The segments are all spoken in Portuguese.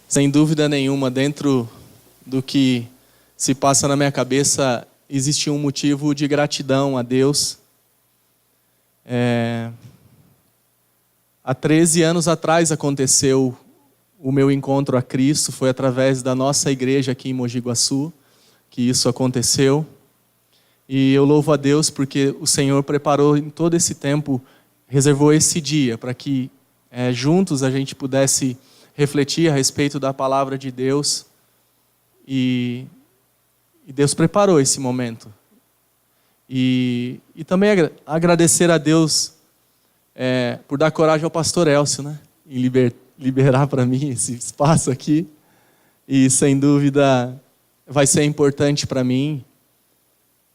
Sem dúvida nenhuma, dentro do que se passa na minha cabeça, existe um motivo de gratidão a Deus. Há 13 anos atrás aconteceu o meu encontro a Cristo, foi através da nossa igreja aqui em Mogi Guaçu que isso aconteceu. E eu louvo a Deus porque o Senhor preparou em todo esse tempo, reservou esse dia para que juntos a gente pudesse refletir a respeito da palavra de Deus. E Deus preparou esse momento. E também agradecer a Deus por dar coragem ao pastor Elcio, né? Em liberar para mim esse espaço aqui. E sem dúvida vai ser importante para mim.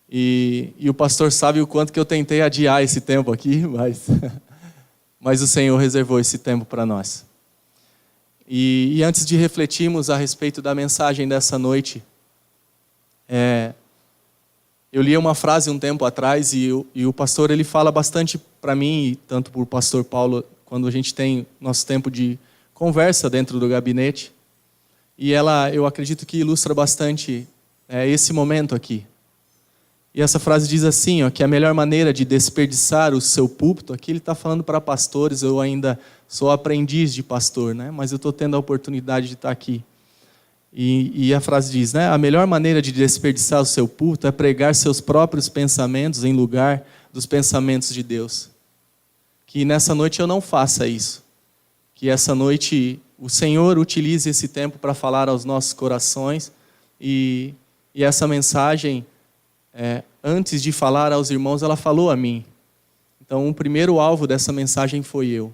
E o pastor sabe o quanto que eu tentei adiar esse tempo aqui, mas o Senhor reservou esse tempo para nós. E antes de refletirmos a respeito da mensagem dessa noite, eu li uma frase um tempo atrás e o pastor ele fala bastante para mim, e tanto para o pastor Paulo, quando a gente tem nosso tempo de conversa dentro do gabinete. E eu acredito que ilustra bastante esse momento aqui. E essa frase diz assim, que a melhor maneira de desperdiçar o seu púlpito, aqui ele está falando para pastores, eu ainda sou aprendiz de pastor, né? Mas eu estou tendo a oportunidade de estar aqui. E a frase diz, né? A melhor maneira de desperdiçar o seu púlpito é pregar seus próprios pensamentos em lugar dos pensamentos de Deus. Que nessa noite eu não faça isso. Que essa noite o Senhor utilize esse tempo para falar aos nossos corações. E essa mensagem, antes de falar aos irmãos, ela falou a mim. Então, o primeiro alvo dessa mensagem foi eu.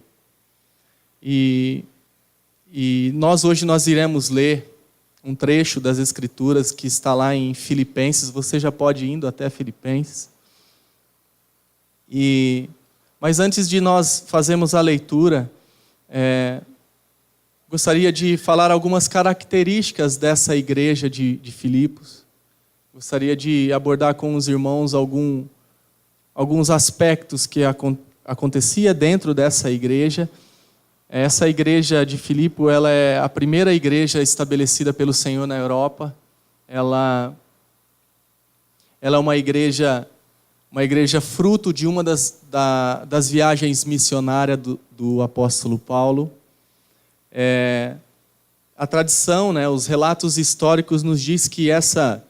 E hoje nós iremos ler um trecho das Escrituras que está lá em Filipenses. Você já pode ir indo até Filipenses. Mas antes de nós fazermos a leitura, gostaria de falar algumas características dessa igreja de Filipos. Gostaria de abordar com os irmãos alguns aspectos que acontecia dentro dessa igreja. Essa igreja de Filipe, ela é a primeira igreja estabelecida pelo Senhor na Europa. Ela é uma igreja fruto de uma das viagens missionárias do apóstolo Paulo. A tradição, né, os relatos históricos nos diz que essa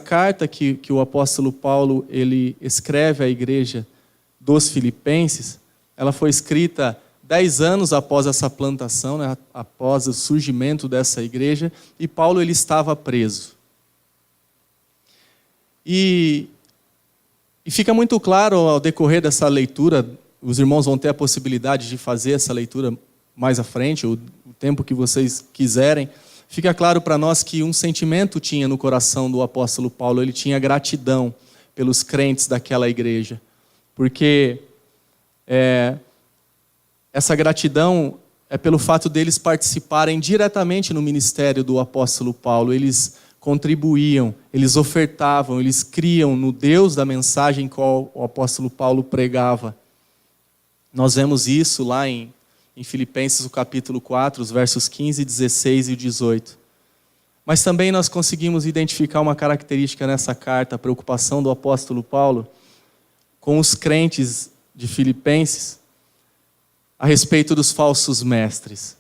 carta que o apóstolo Paulo ele escreve à igreja dos Filipenses, ela foi escrita 10 anos após essa plantação, né, após o surgimento dessa igreja, e Paulo ele estava preso. E fica muito claro ao decorrer dessa leitura, os irmãos vão ter a possibilidade de fazer essa leitura mais à frente, ou o tempo que vocês quiserem. Fica claro para nós que um sentimento tinha no coração do apóstolo Paulo, ele tinha gratidão pelos crentes daquela igreja. Porque essa gratidão é pelo fato deles participarem diretamente no ministério do apóstolo Paulo. Eles contribuíam, eles ofertavam, eles criam no Deus da mensagem que o apóstolo Paulo pregava. Nós vemos isso lá em Filipenses, o capítulo 4, os versos 15, 16 e 18. Mas também nós conseguimos identificar uma característica nessa carta, a preocupação do apóstolo Paulo com os crentes de Filipenses a respeito dos falsos mestres.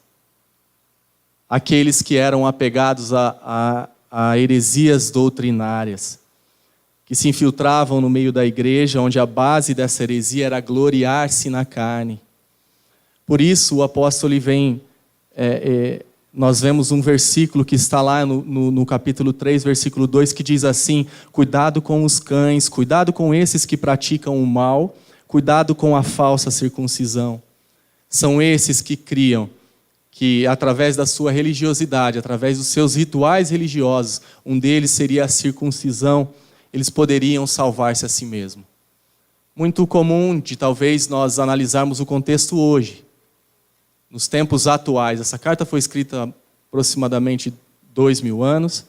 Aqueles que eram apegados a heresias doutrinárias, que se infiltravam no meio da igreja, onde a base dessa heresia era gloriar-se na carne. Por isso o apóstolo vem, nós vemos um versículo que está lá no capítulo 3, versículo 2, que diz assim: cuidado com os cães, cuidado com esses que praticam o mal, cuidado com a falsa circuncisão. São esses que criam que através da sua religiosidade, através dos seus rituais religiosos, um deles seria a circuncisão, eles poderiam salvar-se a si mesmo. Muito comum de talvez nós analisarmos o contexto hoje, nos tempos atuais. Essa carta foi escrita há aproximadamente 2000 anos,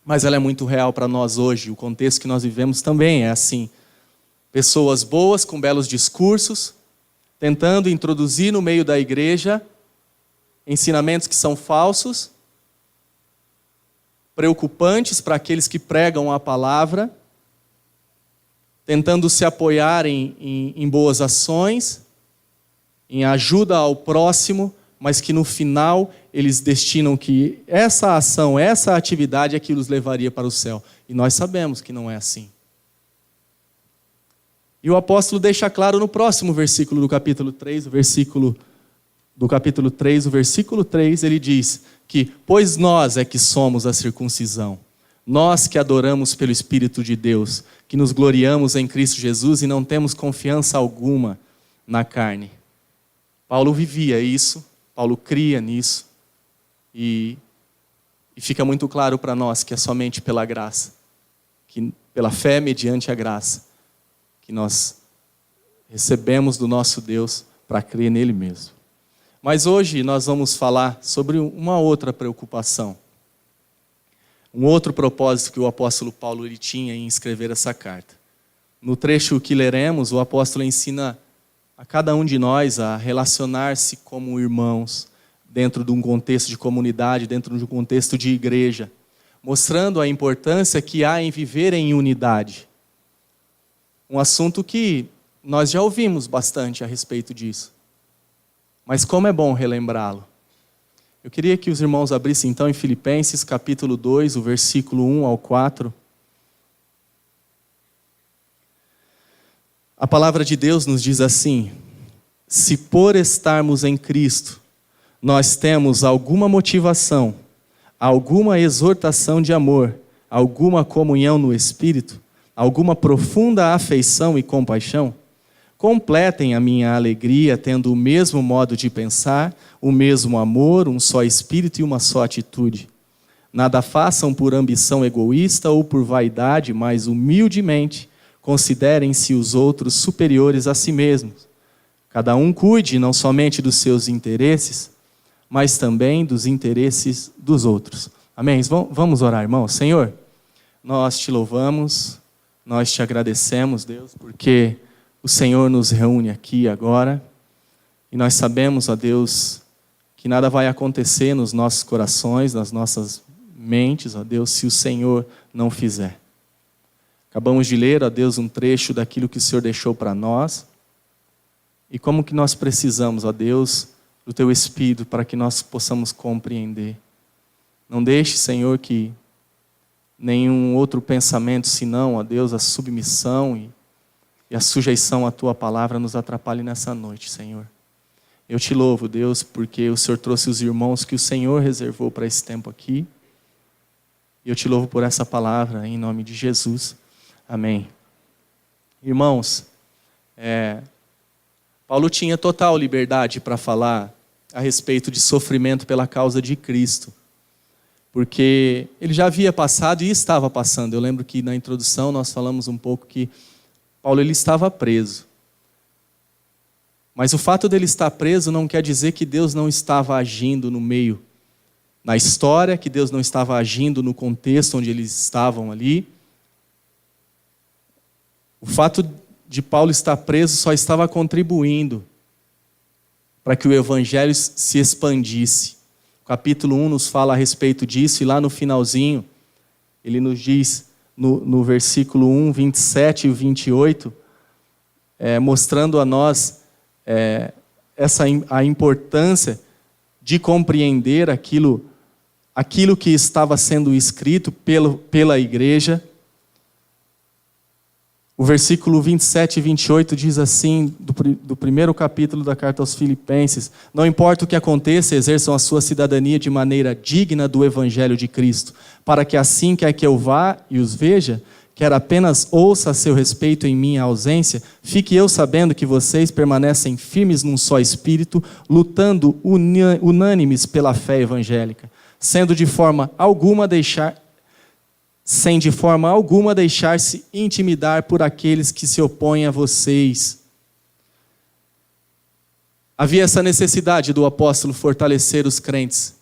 mas ela é muito real para nós hoje. O contexto que nós vivemos também é assim. Pessoas boas, com belos discursos, tentando introduzir no meio da igreja ensinamentos que são falsos, preocupantes para aqueles que pregam a palavra, tentando se apoiar em boas ações, em ajuda ao próximo, mas que no final eles destinam que essa ação, essa atividade é que os levaria para o céu. E nós sabemos que não é assim. E o apóstolo deixa claro no próximo versículo do capítulo 3, o versículo 3, ele diz que, pois nós é que somos a circuncisão, nós que adoramos pelo Espírito de Deus, que nos gloriamos em Cristo Jesus e não temos confiança alguma na carne. Paulo vivia isso, Paulo cria nisso, e fica muito claro para nós que é somente pela graça, que pela fé mediante a graça, que nós recebemos do nosso Deus para crer nele mesmo. Mas hoje nós vamos falar sobre uma outra preocupação, um outro propósito que o apóstolo Paulo ele tinha em escrever essa carta. No trecho que leremos, o apóstolo ensina a cada um de nós a relacionar-se como irmãos, dentro de um contexto de comunidade, dentro de um contexto de igreja, mostrando a importância que há em viver em unidade. Um assunto que nós já ouvimos bastante a respeito disso. Mas como é bom relembrá-lo. Eu queria que os irmãos abrissem então em Filipenses capítulo 2, o versículo 1 ao 4. A palavra de Deus nos diz assim: se por estarmos em Cristo, nós temos alguma motivação, alguma exortação de amor, alguma comunhão no Espírito, alguma profunda afeição e compaixão, completem a minha alegria tendo o mesmo modo de pensar, o mesmo amor, um só espírito e uma só atitude. Nada façam por ambição egoísta ou por vaidade, mas humildemente considerem-se os outros superiores a si mesmos. Cada um cuide não somente dos seus interesses, mas também dos interesses dos outros. Amém? Vamos orar, irmãos. Senhor, nós te louvamos, nós te agradecemos, Deus, porque o Senhor nos reúne aqui agora, e nós sabemos, ó Deus, que nada vai acontecer nos nossos corações, nas nossas mentes, ó Deus, se o Senhor não fizer. Acabamos de ler, ó Deus, um trecho daquilo que o Senhor deixou para nós, e como que nós precisamos, ó Deus, do Teu Espírito para que nós possamos compreender. Não deixe, Senhor, que nenhum outro pensamento senão, ó Deus, a submissão e a sujeição à Tua palavra nos atrapalhe nessa noite, Senhor. Eu te louvo, Deus, porque o Senhor trouxe os irmãos que o Senhor reservou para esse tempo aqui. E eu te louvo por essa palavra, em nome de Jesus. Amém. Irmãos, Paulo tinha total liberdade para falar a respeito de sofrimento pela causa de Cristo. Porque ele já havia passado e estava passando. Eu lembro que na introdução nós falamos um pouco que Paulo ele estava preso. Mas o fato dele estar preso não quer dizer que Deus não estava agindo no meio, na história, que Deus não estava agindo no contexto onde eles estavam ali. O fato de Paulo estar preso só estava contribuindo para que o evangelho se expandisse. O capítulo 1 nos fala a respeito disso, e lá no finalzinho, ele nos diz, no versículo 1, 27 e 28, mostrando a nós a importância de compreender aquilo que estava sendo escrito pela igreja. O versículo 27 e 28 diz assim, do primeiro capítulo da carta aos Filipenses: não importa o que aconteça, exerçam a sua cidadania de maneira digna do evangelho de Cristo, para que assim quer que eu vá e os veja, quer apenas ouça a seu respeito em minha ausência, fique eu sabendo que vocês permanecem firmes num só espírito, lutando unânimes pela fé evangélica, sem de forma alguma deixar-se intimidar por aqueles que se opõem a vocês. Havia essa necessidade do apóstolo fortalecer os crentes.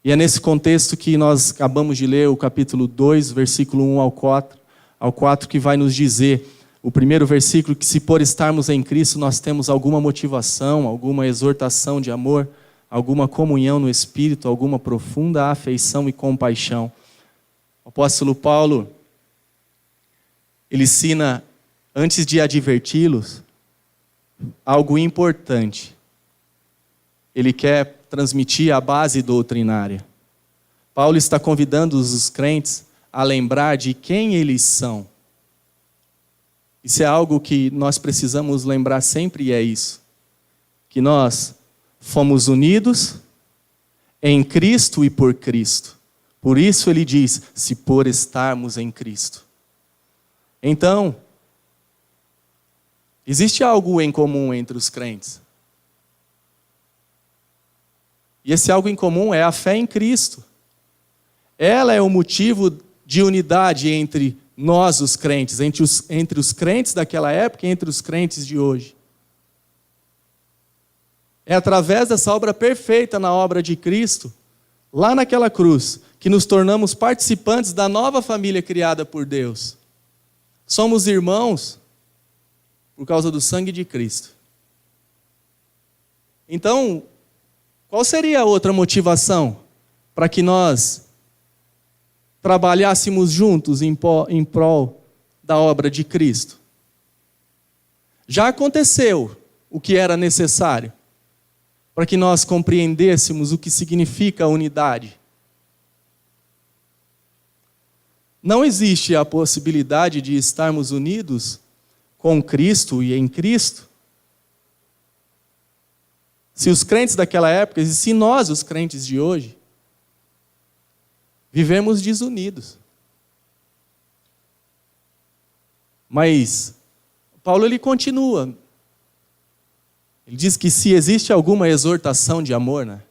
E é nesse contexto que nós acabamos de ler o capítulo 2, versículo 1 ao 4, que vai nos dizer, o primeiro versículo, que se por estarmos em Cristo nós temos alguma motivação, alguma exortação de amor, alguma comunhão no Espírito, alguma profunda afeição e compaixão. O apóstolo Paulo, ele ensina, antes de adverti-los, algo importante. Ele quer transmitir a base doutrinária. Paulo está convidando os crentes a lembrar de quem eles são. Isso é algo que nós precisamos lembrar sempre, e é isso. Que nós fomos unidos em Cristo e por Cristo. Por isso ele diz, se por estarmos em Cristo. Então, existe algo em comum entre os crentes. E esse algo em comum é a fé em Cristo. Ela é o motivo de unidade entre nós, os crentes, entre os crentes daquela época e entre os crentes de hoje. É através dessa obra perfeita na obra de Cristo, lá naquela cruz, que nos tornamos participantes da nova família criada por Deus. Somos irmãos por causa do sangue de Cristo. Então, qual seria a outra motivação para que nós trabalhássemos juntos em prol da obra de Cristo? Já aconteceu o que era necessário para que nós compreendêssemos o que significa a unidade. Não existe a possibilidade de estarmos unidos com Cristo e em Cristo se os crentes daquela época, e se nós, os crentes de hoje, vivemos desunidos. Mas Paulo ele continua. Ele diz que se existe alguma exortação de amor, né,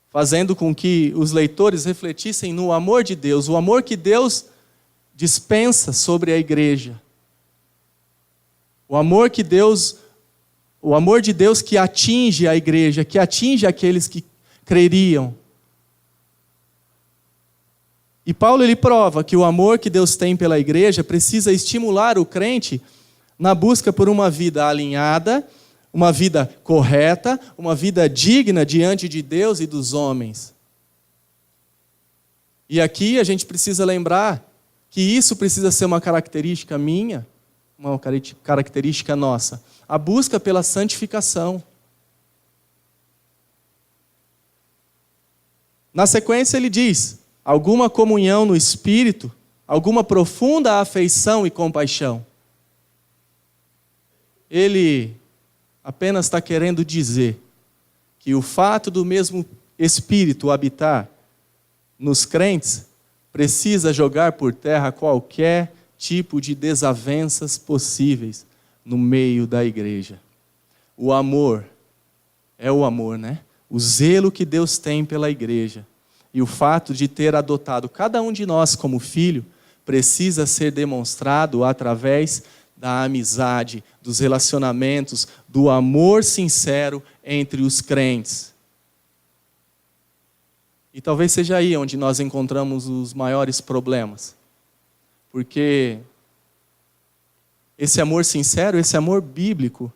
fazendo com que os leitores refletissem no amor de Deus, o amor que Deus dispensa sobre a igreja. O amor de Deus que atinge a igreja, que atinge aqueles que creriam. E Paulo ele prova que o amor que Deus tem pela igreja precisa estimular o crente na busca por uma vida alinhada, uma vida correta, uma vida digna diante de Deus e dos homens. E aqui a gente precisa lembrar que isso precisa ser uma característica minha, uma característica nossa. A busca pela santificação. Na sequência ele diz, alguma comunhão no Espírito, alguma profunda afeição e compaixão. Ele apenas está querendo dizer que o fato do mesmo Espírito habitar nos crentes precisa jogar por terra qualquer tipo de desavenças possíveis no meio da igreja. O amor é o amor, né? O zelo que Deus tem pela igreja e o fato de ter adotado cada um de nós como filho precisa ser demonstrado através da amizade, dos relacionamentos, do amor sincero entre os crentes. E talvez seja aí onde nós encontramos os maiores problemas. Porque esse amor sincero, esse amor bíblico,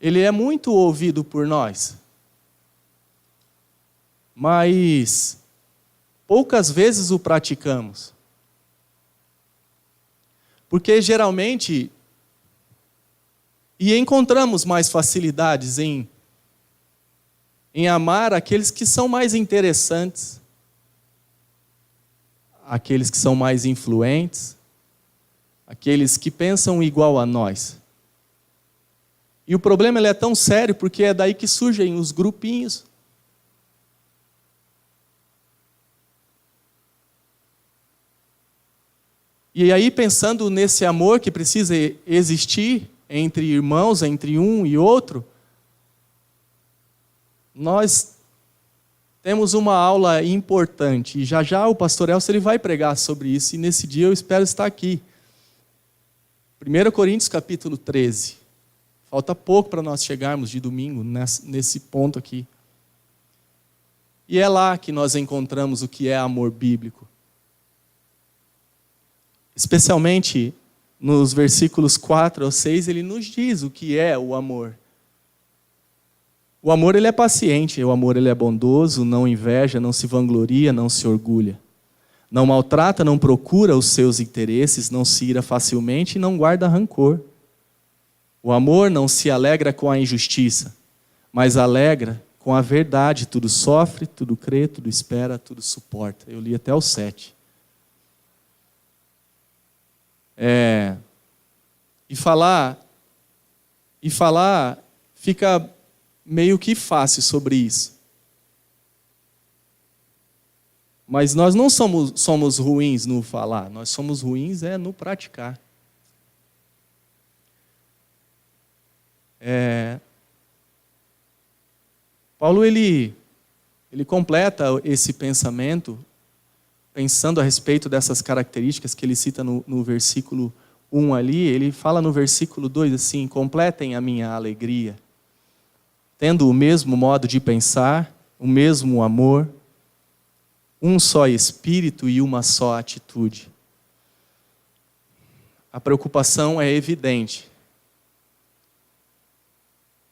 ele é muito ouvido por nós. Mas poucas vezes o praticamos. Porque geralmente, e encontramos mais facilidades em amar aqueles que são mais interessantes, aqueles que são mais influentes, aqueles que pensam igual a nós. E o problema ele é tão sério porque é daí que surgem os grupinhos. E aí, pensando nesse amor que precisa existir entre irmãos, entre um e outro, nós temos uma aula importante. E já já o pastor Elcio ele vai pregar sobre isso. E nesse dia eu espero estar aqui. 1 Coríntios capítulo 13. Falta pouco para nós chegarmos de domingo nesse ponto aqui. E é lá que nós encontramos o que é amor bíblico. Especialmente nos versículos 4 ao 6, ele nos diz o que é o amor. O amor ele é paciente, o amor ele é bondoso, não inveja, não se vangloria, não se orgulha. Não maltrata, não procura os seus interesses, não se ira facilmente e não guarda rancor. O amor não se alegra com a injustiça, mas alegra com a verdade. Tudo sofre, tudo crê, tudo espera, tudo suporta. Eu li até o 7. E falar fica meio que fácil sobre isso. Mas nós não somos ruins no falar, nós somos ruins no praticar. Paulo ele completa esse pensamento pensando a respeito dessas características que ele cita no versículo 1 ali. Ele fala no versículo 2 assim: completem a minha alegria, tendo o mesmo modo de pensar, o mesmo amor, um só espírito e uma só atitude. A preocupação é evidente.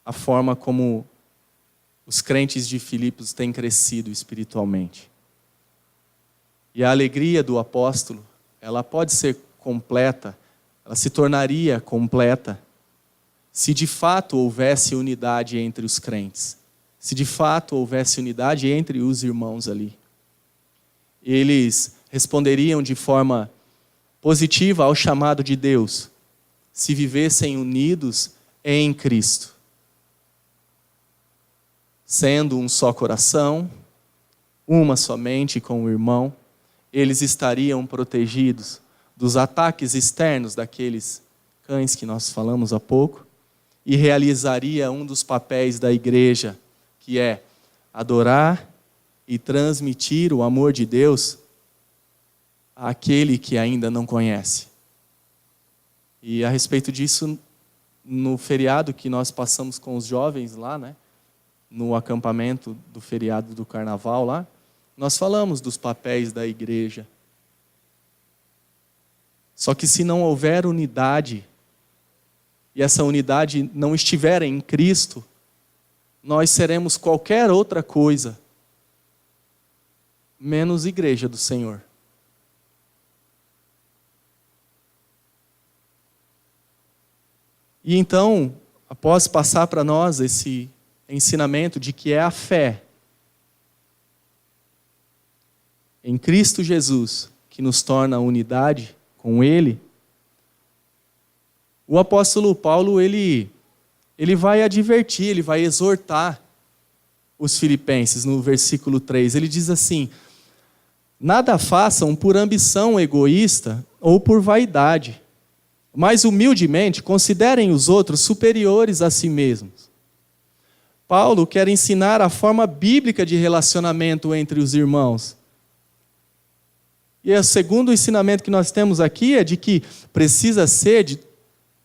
A forma como os crentes de Filipos têm crescido espiritualmente. E a alegria do apóstolo, ela pode ser completa, ela se tornaria completa se de fato houvesse unidade entre os crentes. Se de fato houvesse unidade entre os irmãos ali. Eles responderiam de forma positiva ao chamado de Deus, se vivessem unidos em Cristo. Sendo um só coração, uma só mente com o irmão, eles estariam protegidos dos ataques externos daqueles cães que nós falamos há pouco, e realizaria um dos papéis da igreja, que é adorar e transmitir o amor de Deus àquele que ainda não conhece. E a respeito disso, no feriado que nós passamos com os jovens lá, no acampamento do feriado do carnaval lá, nós falamos dos papéis da igreja. Só que se não houver unidade, e essa unidade não estiver em Cristo, nós seremos qualquer outra coisa, menos igreja do Senhor. E então, após passar para nós esse ensinamento de que é a fé em Cristo Jesus que nos torna a unidade com Ele, o apóstolo Paulo ele vai advertir, ele vai exortar os filipenses no versículo 3. Ele diz assim: nada façam por ambição egoísta ou por vaidade, mas humildemente considerem os outros superiores a si mesmos. Paulo quer ensinar a forma bíblica de relacionamento entre os irmãos. E o segundo ensinamento que nós temos aqui é de que precisa ser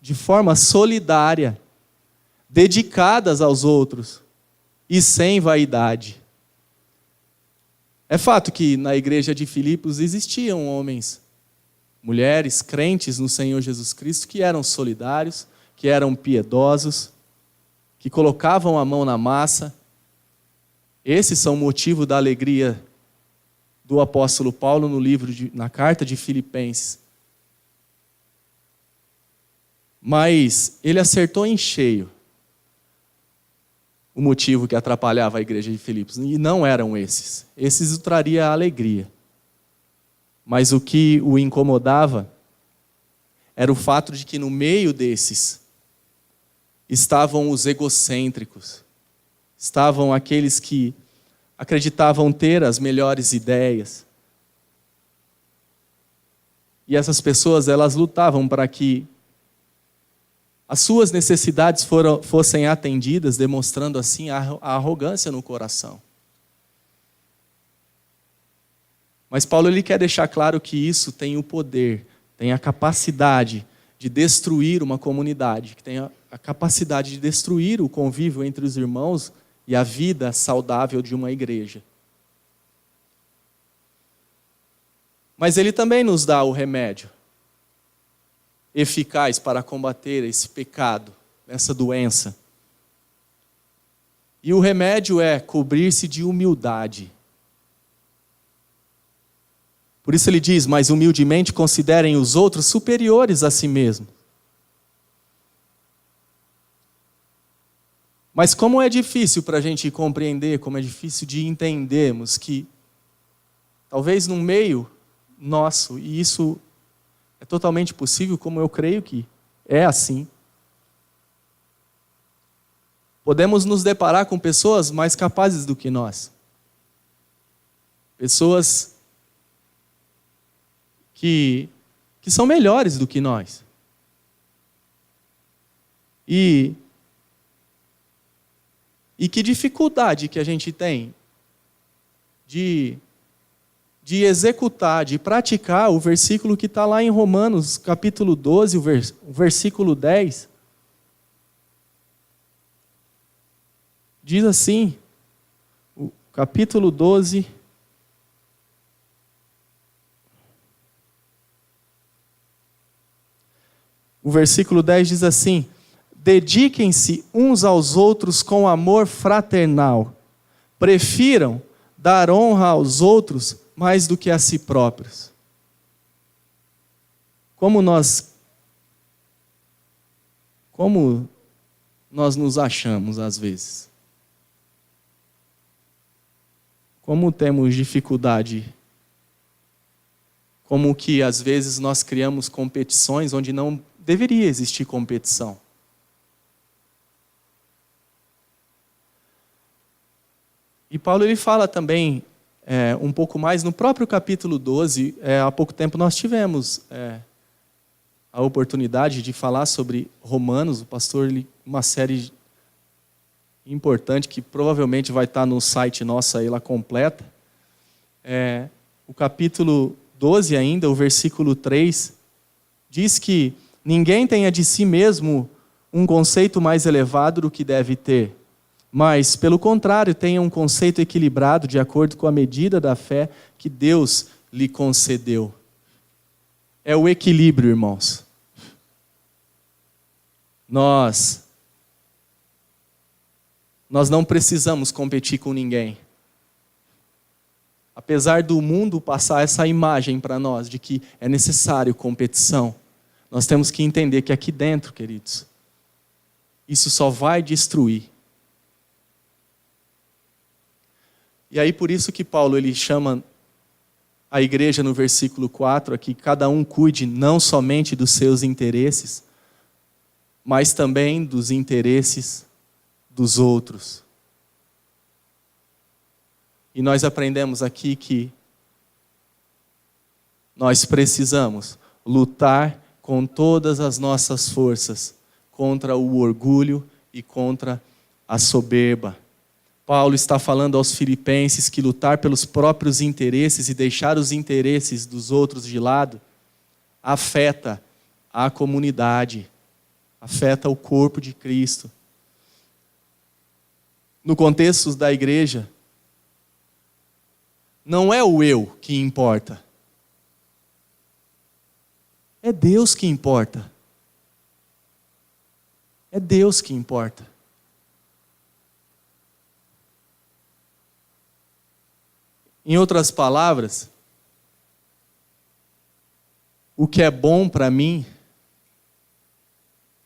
de forma solidária, dedicadas aos outros e sem vaidade. É fato que na igreja de Filipos existiam homens, mulheres, crentes no Senhor Jesus Cristo que eram solidários, que eram piedosos, que colocavam a mão na massa. Esses são o motivo da alegria do apóstolo Paulo na carta de Filipenses. Mas ele acertou em cheio o motivo que atrapalhava a igreja de Filipos. E não eram esses. Esses o traria a alegria. Mas o que o incomodava era o fato de que no meio desses estavam os egocêntricos. Estavam aqueles que acreditavam ter as melhores ideias. E essas pessoas, elas lutavam para que as suas necessidades fossem atendidas, demonstrando assim a arrogância no coração. Mas Paulo ele quer deixar claro que isso tem o poder, tem a capacidade de destruir uma comunidade, que tem a capacidade de destruir o convívio entre os irmãos e a vida saudável de uma igreja. Mas ele também nos dá o remédio eficaz para combater esse pecado, essa doença. E o remédio é cobrir-se de humildade. Por isso ele diz, mas humildemente considerem os outros superiores a si mesmos. Mas como é difícil para a gente compreender, como é difícil de entendermos que talvez num meio nosso, e isso é totalmente possível, como eu creio que é assim, podemos nos deparar com pessoas mais capazes do que nós. Pessoas que são melhores do que nós. E que dificuldade que a gente tem de executar, de praticar o versículo que está lá em Romanos, capítulo 12, o versículo 10. Diz assim, o capítulo 12, o versículo 10 diz assim: dediquem-se uns aos outros com amor fraternal. Prefiram dar honra aos outros mais do que a si próprios. Como nós nos achamos às vezes? Como temos dificuldade? Como que às vezes nós criamos competições onde não deveria existir competição? E Paulo ele fala também um pouco mais no próprio capítulo 12. Há pouco tempo nós tivemos a oportunidade de falar sobre Romanos. O pastor, uma série importante que provavelmente vai estar no site nosso aí lá completa. O capítulo 12 ainda, o versículo 3, diz que ninguém tenha de si mesmo um conceito mais elevado do que deve ter, mas, pelo contrário, tenha um conceito equilibrado de acordo com a medida da fé que Deus lhe concedeu. É o equilíbrio, irmãos. Nós não precisamos competir com ninguém. Apesar do mundo passar essa imagem para nós de que é necessário competição, nós temos que entender que aqui dentro, queridos, isso só vai destruir. E aí por isso que Paulo ele chama a igreja no versículo 4 aqui, cada um cuide não somente dos seus interesses, mas também dos interesses dos outros. E nós aprendemos aqui que nós precisamos lutar com todas as nossas forças contra o orgulho e contra a soberba. Paulo está falando aos filipenses que lutar pelos próprios interesses e deixar os interesses dos outros de lado afeta a comunidade, afeta o corpo de Cristo. No contexto da igreja, não é o eu que importa. É Deus que importa. É Deus que importa. Em outras palavras, o que é bom para mim,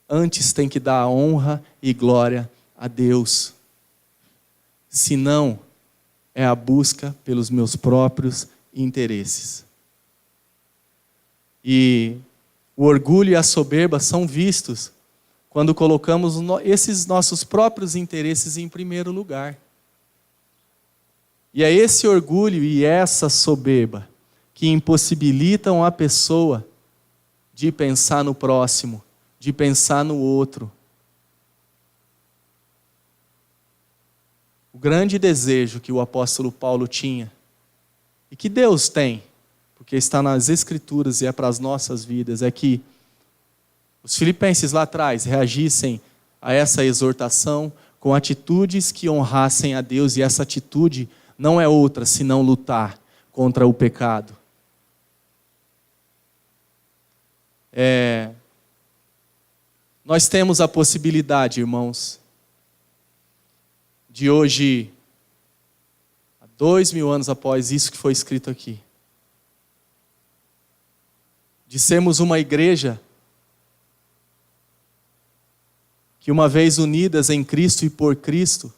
antes tem que dar honra e glória a Deus. Senão, é a busca pelos meus próprios interesses. E o orgulho e a soberba são vistos quando colocamos esses nossos próprios interesses em primeiro lugar. E é esse orgulho e essa soberba que impossibilitam a pessoa de pensar no próximo, de pensar no outro. O grande desejo que o apóstolo Paulo tinha, e que Deus tem, porque está nas Escrituras e é para as nossas vidas, é que os filipenses lá atrás reagissem a essa exortação com atitudes que honrassem a Deus, e essa atitude não é outra senão lutar contra o pecado. Nós temos a possibilidade, irmãos, de hoje, há 2000 anos após isso que foi escrito aqui, de sermos uma igreja que, uma vez unidas em Cristo e por Cristo,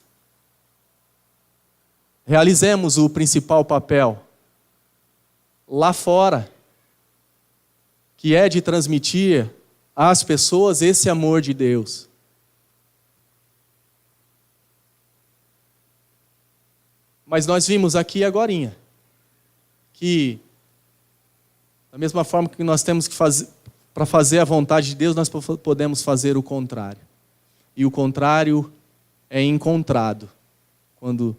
realizemos o principal papel lá fora, que é de transmitir às pessoas esse amor de Deus. Mas nós vimos aqui agorinha que, da mesma forma que nós temos que fazer, para fazer a vontade de Deus, nós podemos fazer o contrário. E o contrário é encontrado quando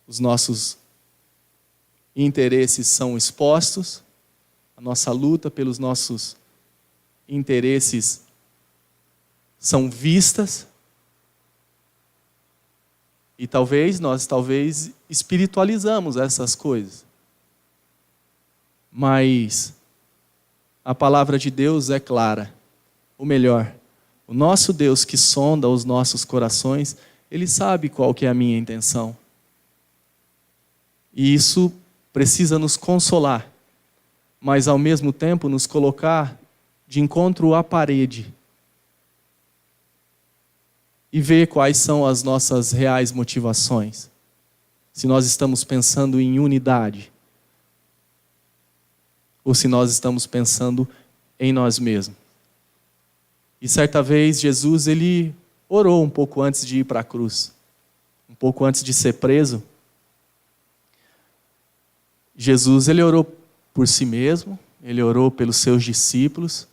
os nossos interesses são expostos, a nossa luta pelos nossos interesses são vistas, e nós espiritualizamos essas coisas. Mas a palavra de Deus é clara. Ou melhor, o nosso Deus que sonda os nossos corações, Ele sabe qual que é a minha intenção. E isso precisa nos consolar, mas ao mesmo tempo nos colocar de encontro à parede e ver quais são as nossas reais motivações. Se nós estamos pensando em unidade, ou se nós estamos pensando em nós mesmos. E certa vez Jesus, ele orou um pouco antes de ir para a cruz, um pouco antes de ser preso. Jesus, ele orou por si mesmo, ele orou pelos seus discípulos,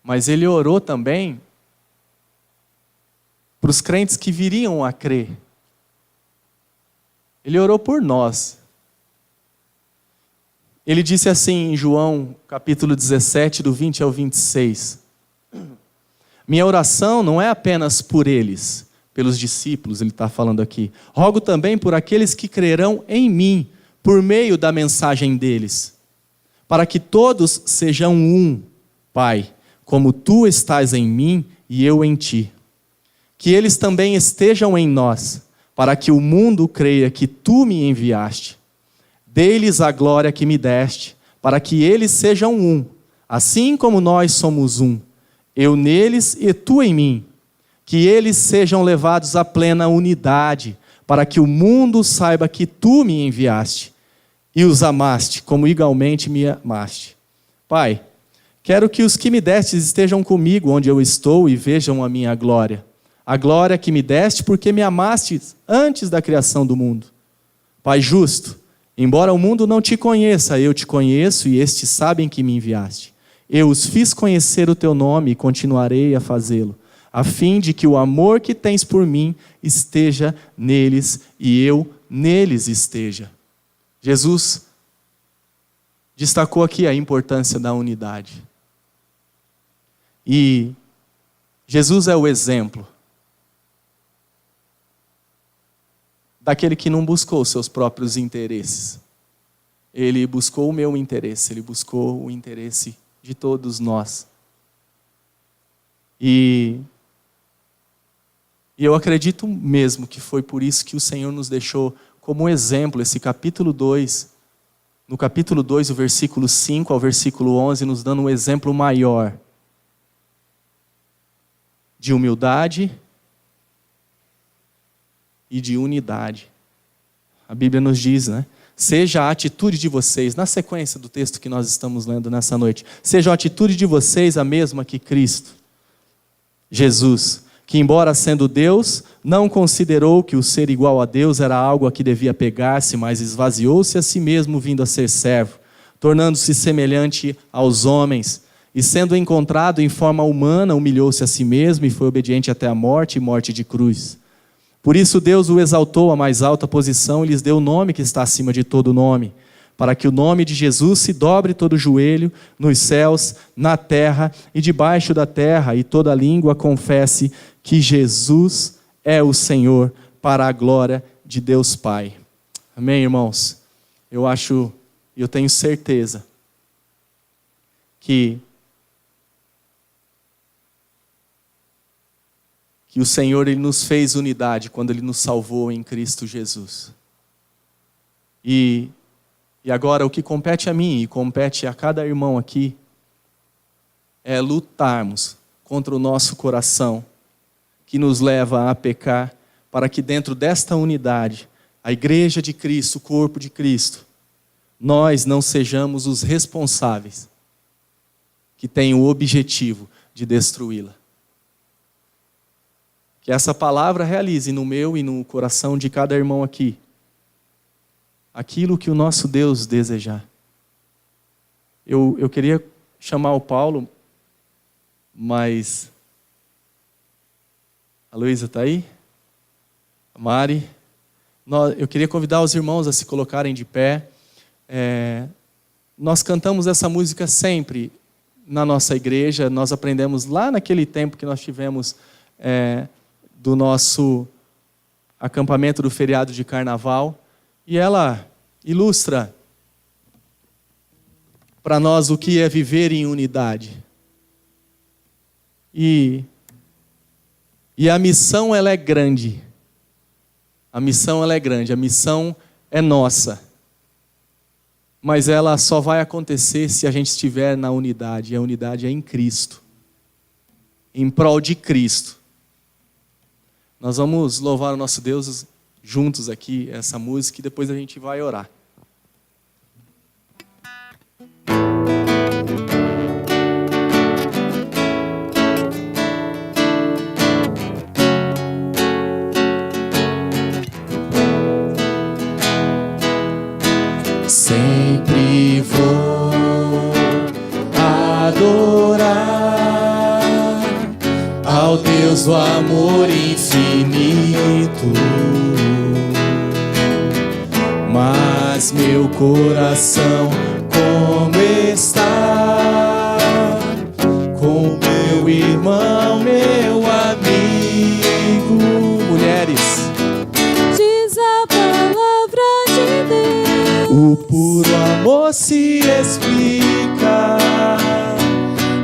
mas ele orou também para os crentes que viriam a crer. Ele orou por nós. Ele disse assim em João, capítulo 17, do 20 ao 26. Minha oração não é apenas por eles, pelos discípulos, ele está falando aqui. Rogo também por aqueles que crerão em mim, por meio da mensagem deles, para que todos sejam um, Pai, como tu estás em mim e eu em ti. Que eles também estejam em nós, para que o mundo creia que tu me enviaste. Dê-lhes a glória que me deste, para que eles sejam um, assim como nós somos um, eu neles e tu em mim. Que eles sejam levados à plena unidade, para que o mundo saiba que tu me enviaste e os amaste, como igualmente me amaste. Pai, quero que os que me destes estejam comigo onde eu estou e vejam a minha glória. A glória que me deste porque me amaste antes da criação do mundo. Pai justo, embora o mundo não te conheça, eu te conheço e estes sabem que me enviaste. Eu os fiz conhecer o teu nome e continuarei a fazê-lo, a fim de que o amor que tens por mim esteja neles e eu neles esteja. Jesus destacou aqui a importância da unidade. E Jesus é o exemplo daquele que não buscou seus próprios interesses. Ele buscou o meu interesse, ele buscou o interesse de todos nós. E eu acredito mesmo que foi por isso que o Senhor nos deixou como exemplo esse capítulo 2. No capítulo 2, o versículo 5 ao versículo 11, nos dando um exemplo maior de humildade e de unidade. A Bíblia nos diz, né? Seja a atitude de vocês, na sequência do texto que nós estamos lendo nessa noite, seja a atitude de vocês a mesma que Cristo, Jesus, que embora sendo Deus, não considerou que o ser igual a Deus era algo a que devia pegar-se, mas esvaziou-se a si mesmo, vindo a ser servo, tornando-se semelhante aos homens, e sendo encontrado em forma humana, humilhou-se a si mesmo e foi obediente até a morte e morte de cruz. Por isso Deus o exaltou à mais alta posição e lhes deu o nome que está acima de todo nome, para que o nome de Jesus se dobre todo o joelho, nos céus, na terra e debaixo da terra, e toda língua confesse que Jesus é o Senhor, para a glória de Deus Pai. Amém, irmãos? Eu tenho certeza que que o Senhor ele nos fez unidade quando Ele nos salvou em Cristo Jesus. E agora o que compete a mim e compete a cada irmão aqui é lutarmos contra o nosso coração que nos leva a pecar, para que dentro desta unidade, a igreja de Cristo, o corpo de Cristo, nós não sejamos os responsáveis que têm o objetivo de destruí-la. Que essa palavra realize no meu e no coração de cada irmão aqui aquilo que o nosso Deus desejar. Eu queria chamar o Paulo, mas a Luísa está aí? A Mari? Eu queria convidar os irmãos a se colocarem de pé. Nós cantamos essa música sempre na nossa igreja. Nós aprendemos lá naquele tempo que nós tivemos do nosso acampamento do feriado de carnaval. E ela ilustra para nós o que é viver em unidade. E a missão ela é grande. A missão ela é grande, a missão é nossa. Mas ela só vai acontecer se a gente estiver na unidade. E a unidade é em Cristo. Em prol de Cristo. Nós vamos louvar o nosso Deus juntos aqui, essa música, e depois a gente vai orar. Sempre vou adorar ao Deus do amor infinito, mas meu coração como está com meu irmão, meu amigo. Mulheres, diz a palavra de Deus, o puro amor se explica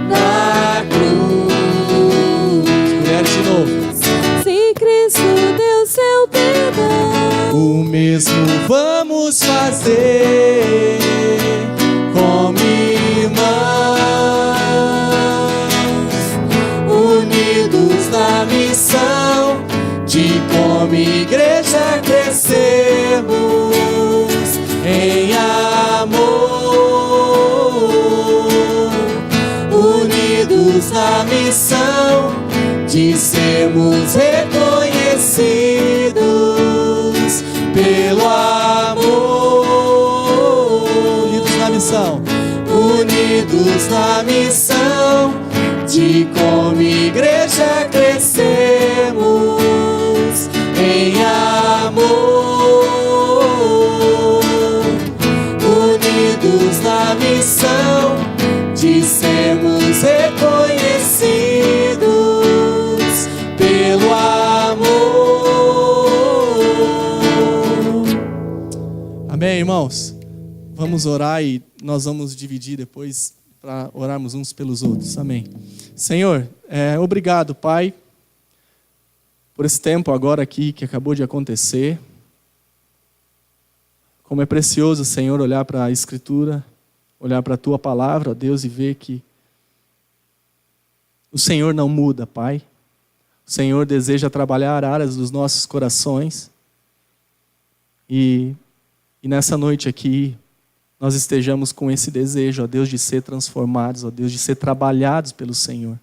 na cruz. Mulheres, de novo. se Cristo deu seu perdão, O mesmo vamos fazer como irmãos, unidos na missão de como igreja crescermos em amor, unidos na missão de sermos reconhecidos pelo amor, unidos na missão, unidos na missão de como igreja crescermos em amor, unidos na missão de sermos reconhecidos pelo amor. Amém, irmãos? Vamos orar e nós vamos dividir depois para orarmos uns pelos outros. Amém. Senhor, obrigado, Pai, por esse tempo agora aqui que acabou de acontecer. Como é precioso, Senhor, olhar para a Escritura, olhar para a Tua Palavra, ó Deus, e ver que o Senhor não muda, Pai. O Senhor deseja trabalhar áreas dos nossos corações. E nessa noite aqui, nós estejamos com esse desejo, ó Deus, de ser transformados, ó Deus, de ser trabalhados pelo Senhor.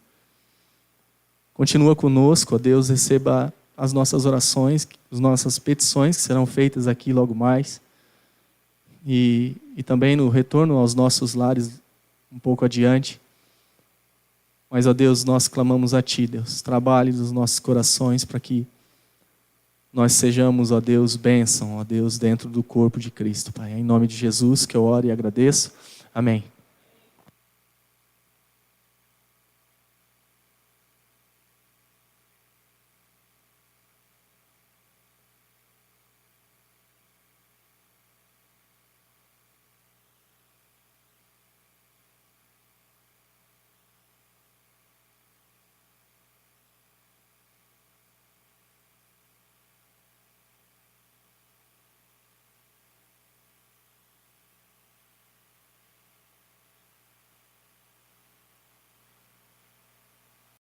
Continua conosco, ó Deus, receba as nossas orações, as nossas petições que serão feitas aqui logo mais. E também no retorno aos nossos lares um pouco adiante. Mas, ó Deus, nós clamamos a Ti, Deus. Trabalhe nos nossos corações para que nós sejamos, ó Deus, bênção, ó Deus, dentro do corpo de Cristo, Pai. É em nome de Jesus que eu oro e agradeço. Amém.